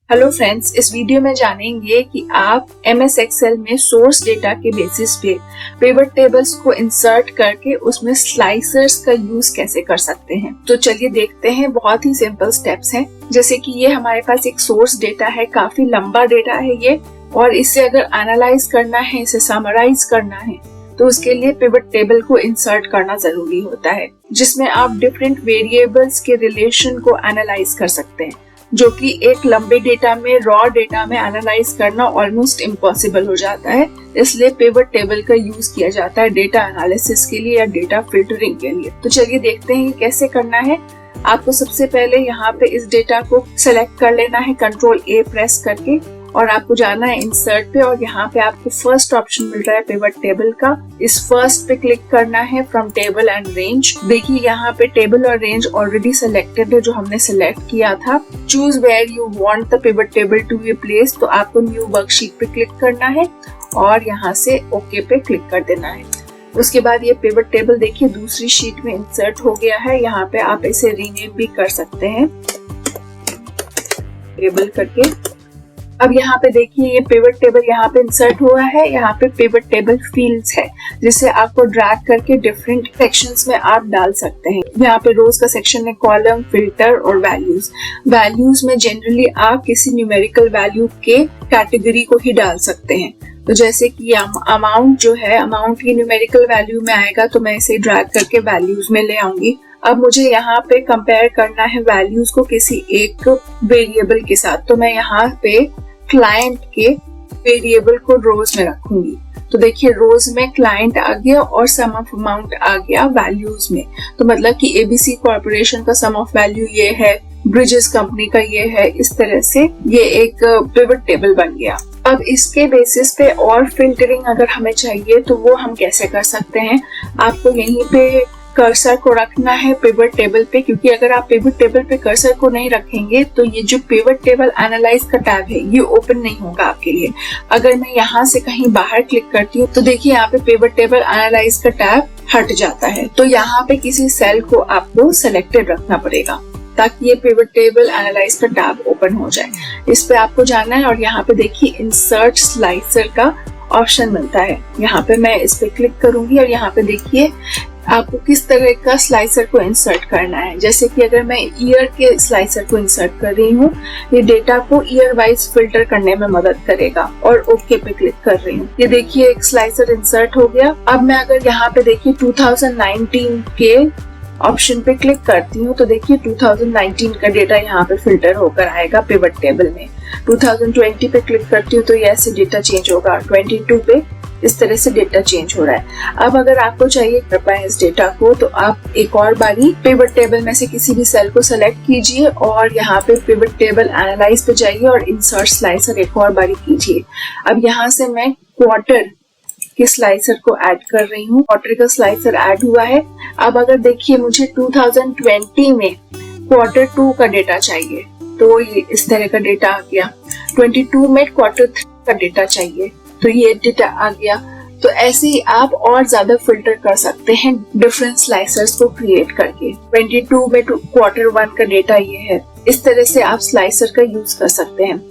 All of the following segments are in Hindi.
हेलो फ्रेंड्स, इस वीडियो में जानेंगे कि आप MS एक्सेल में सोर्स डेटा के बेसिस पे पिवट टेबल्स को इंसर्ट करके उसमें स्लाइसर्स का यूज कैसे कर सकते हैं। तो चलिए देखते हैं। बहुत ही सिंपल स्टेप्स हैं। जैसे कि ये हमारे पास एक सोर्स डेटा है, काफी लंबा डेटा है ये, और इसे अगर एनालाइज करना है, इसे समराइज करना है, तो उसके लिए पिवट टेबल को इंसर्ट करना जरूरी होता है, जिसमें आप डिफरेंट वेरिएबल्स के रिलेशन को एनालाइज कर सकते हैं, जो कि एक लंबे डेटा में, रॉ डेटा में एनालाइज करना ऑलमोस्ट इम्पॉसिबल हो जाता है। इसलिए पिवट टेबल का यूज किया जाता है डेटा एनालिसिस के लिए या डेटा फिल्टरिंग के लिए। तो चलिए देखते हैं कैसे करना है। आपको सबसे पहले यहाँ पे इस डेटा को सेलेक्ट कर लेना है Ctrl A प्रेस करके, और आपको जाना है इंसर्ट पे, और यहाँ पे आपको फर्स्ट ऑप्शन मिल रहा है पिवट टेबल का। इस फर्स्ट पे क्लिक करना है फ्रॉम टेबल एंड रेंज। देखिए यहाँ पे टेबल और रेंज ऑलरेडी सिलेक्टेड है, जो हमने सिलेक्ट किया था। Choose where you want the pivot table to be placed, तो आपको न्यू वर्कशीट पे क्लिक करना है और यहाँ से ओके पे क्लिक कर देना है। उसके बाद ये पिवट टेबल देखिए दूसरी शीट में इंसर्ट हो गया है। यहाँ पे आप इसे रीनेम भी कर सकते हैं टेबल करके। अब यहाँ पे देखिए ये पिवट टेबल यहाँ पे इंसर्ट हुआ है। यहाँ पे पिवट टेबल फील्ड्स है, जिसे आपको ड्रैग करके डिफरेंट सेक्शंस में आप डाल सकते हैं। यहाँ पे रोज का सेक्शन है, कॉलम, फिल्टर और वैल्यूज। वैल्यूज में जनरली आप किसी न्यूमेरिकल वैल्यू के कैटेगरी को ही डाल सकते हैं। तो जैसे कि अमाउंट जो है, अमाउंट की न्यूमेरिकल वैल्यू में आएगा, तो मैं इसे ड्रैग करके वैल्यूज में ले आऊंगी। अब मुझे यहाँ पे कंपेयर करना है वैल्यूज को किसी एक वेरिएबल के साथ, तो मैं यहाँ पे क्लाइंट के वेरिएबल को रोज में रखूंगी। तो देखिए रोज में क्लाइंट आ गया और सम ऑफ अमाउंट आ गया वैल्यूज में। तो मतलब कि ABC कॉर्पोरेशन का सम ऑफ वैल्यू ये है, ब्रिजेस कंपनी का ये है। इस तरह से ये एक पिवट टेबल बन गया। अब इसके बेसिस पे और फिल्टरिंग अगर हमें चाहिए तो वो हम कैसे कर सकते हैं। आपको यहीं पे कर्सर को रखना है पिवट टेबल पे, क्योंकि अगर आप पिवट टेबल पे कर्सर को नहीं रखेंगे तो ये जो पिवट टेबल एनालाइज का टैब है ये ओपन नहीं होगा आपके लिए। अगर मैं यहाँ से कहीं बाहर क्लिक करती हूँ तो देखिए यहाँ पे पिवट टेबल एनालाइज का टैब हट जाता है। तो यहाँ पे किसी सेल को आपको सिलेक्टेड रखना पड़ेगा ताकि ये पिवट टेबल एनालाइज का टैब ओपन हो जाए। इस पे आपको जाना है और यहाँ पे देखिए इंसर्ट स्लाइसर का ऑप्शन मिलता है। यहाँ पे मैं इस पे क्लिक करूंगी और यहाँ पे देखिए आपको किस तरह का स्लाइसर को इंसर्ट करना है। जैसे कि अगर मैं ईयर के स्लाइसर को इंसर्ट कर रही हूँ, ये डेटा को ईयर वाइज फिल्टर करने में मदद करेगा, और ओके पे क्लिक कर रही हूँ। ये देखिए एक स्लाइसर इंसर्ट हो गया। अब मैं अगर यहाँ पे देखिए 2019 के ऑप्शन पे क्लिक करती हूँ तो देखिए 2019 का डेटा यहाँ पे फिल्टर होकर आएगा पिवट टेबल में। 2020 पे क्लिक करती हूँ तो ये ऐसे डेटा चेंज होगा। 22 पे इस तरह से डेटा चेंज हो रहा है। अब अगर आपको चाहिए कर पाए इस डेटा को, तो आप एक और बारी पिवट टेबल में से किसी भी सेल को सेलेक्ट कीजिए और यहाँ पे पिवट टेबल एनालाइज पे जाइए और इंसर्ट स्लाइसर एक और बारी कीजिए। अब यहाँ से मैं क्वार्टर के स्लाइसर को ऐड कर रही हूँ। क्वार्टर का स्लाइसर ऐड हुआ है। अब अगर देखिए मुझे 2020 में Q2 का डेटा चाहिए, तो ये इस तरह का डेटा आ गया। 22 में Q3 का डेटा चाहिए, तो ये डेटा आ गया। तो ऐसे ही आप और ज्यादा फिल्टर कर सकते हैं डिफरेंट स्लाइसर्स को क्रिएट करके। 22 में Q1 का डेटा ये है। इस तरह से आप स्लाइसर का यूज कर सकते हैं।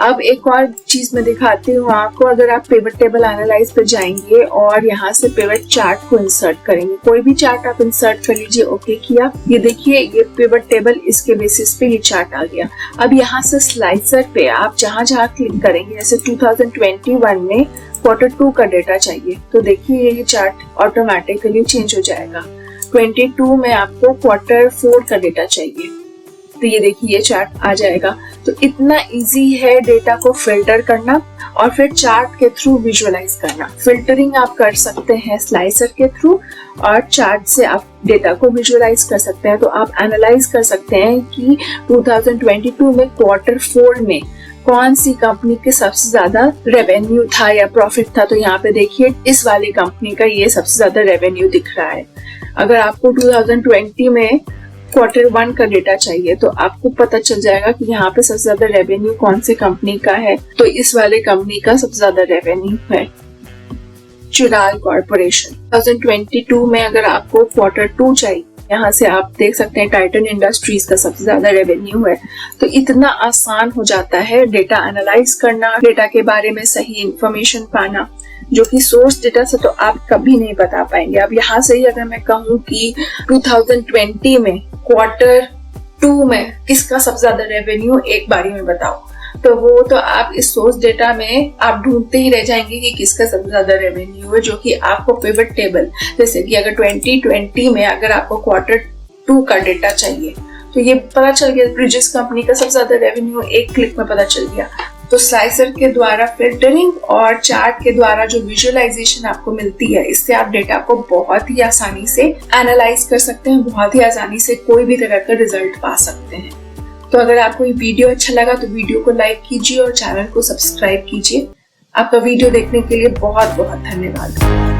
अब एक और चीज मैं दिखाती हूँ आपको। अगर आप पिवट टेबल एनालाइज पे जाएंगे और यहाँ से पिवट चार्ट को इंसर्ट करेंगे, कोई भी चार्ट आप इंसर्ट कर लीजिए, ओके किया। ये देखिए ये पिवट टेबल, इसके बेसिस पे ये चार्ट आ गया। अब यहाँ से स्लाइसर पे आप जहाँ जहाँ क्लिक करेंगे, जैसे 2021 में Q2 का डेटा चाहिए, तो देखिए ये चार्ट ऑटोमेटिकली चेंज हो जाएगा। 22 में आपको Q4 का डेटा चाहिए, तो ये देखिए ये चार्ट आ जाएगा। तो इतना इजी है डेटा को फिल्टर करना और फिर चार्ट के थ्रू विजुअलाइज करना। फिल्टरिंग आप कर सकते हैं स्लाइसर के थ्रू, और चार्ट से आप डेटा को विजुअलाइज कर सकते हैं। तो आप एनालाइज कर सकते हैं कि 2022 में Q4 में कौन सी कंपनी के सबसे ज्यादा रेवेन्यू था या प्रॉफिट था। तो यहाँ पे देखिए इस वाली कंपनी का ये सबसे ज्यादा रेवेन्यू दिख रहा है। अगर आपको 2020 में Q1 का डेटा चाहिए तो आपको पता चल जाएगा कि यहाँ पे सबसे ज्यादा रेवेन्यू कौन सी कंपनी का है। तो इस वाले कंपनी का सबसे ज्यादा रेवेन्यू है चिराग कॉर्पोरेशन। 2022 में अगर आपको Q2 चाहिए यहाँ से आप देख सकते हैं टाइटन इंडस्ट्रीज का सबसे ज्यादा रेवेन्यू है। तो इतना आसान हो जाता है डेटा एनालाइज करना, डेटा के बारे में सही इंफॉर्मेशन पाना, जो कि सोर्स डेटा से तो आप कभी नहीं बता पाएंगे। अब यहाँ से ही अगर मैं कहूँ कि 2020 में Q2 में किसका सबसे ज्यादा रेवेन्यू एक बारी में बताओ, तो वो तो आप इस सोर्स डेटा में आप ढूंढते ही रह जाएंगे कि किसका सबसे ज्यादा रेवेन्यू है, जो कि आपको पिवट टेबल, जैसे कि अगर 2020 में अगर आपको Q2 का डेटा चाहिए तो ये पता चल गया, ब्रिजेस कंपनी का सबसे ज्यादा रेवेन्यू एक क्लिक में पता चल गया। तो स्लाइसर के द्वारा फिल्टरिंग और चार्ट के द्वारा जो विजुअलाइजेशन आपको मिलती है, इससे आप डेटा को बहुत ही आसानी से एनालाइज कर सकते हैं, बहुत ही आसानी से कोई भी तरह का रिजल्ट पा सकते हैं। तो अगर आपको ये वीडियो अच्छा लगा तो वीडियो को लाइक कीजिए और चैनल को सब्सक्राइब कीजिए। आपका वीडियो देखने के लिए बहुत बहुत धन्यवाद।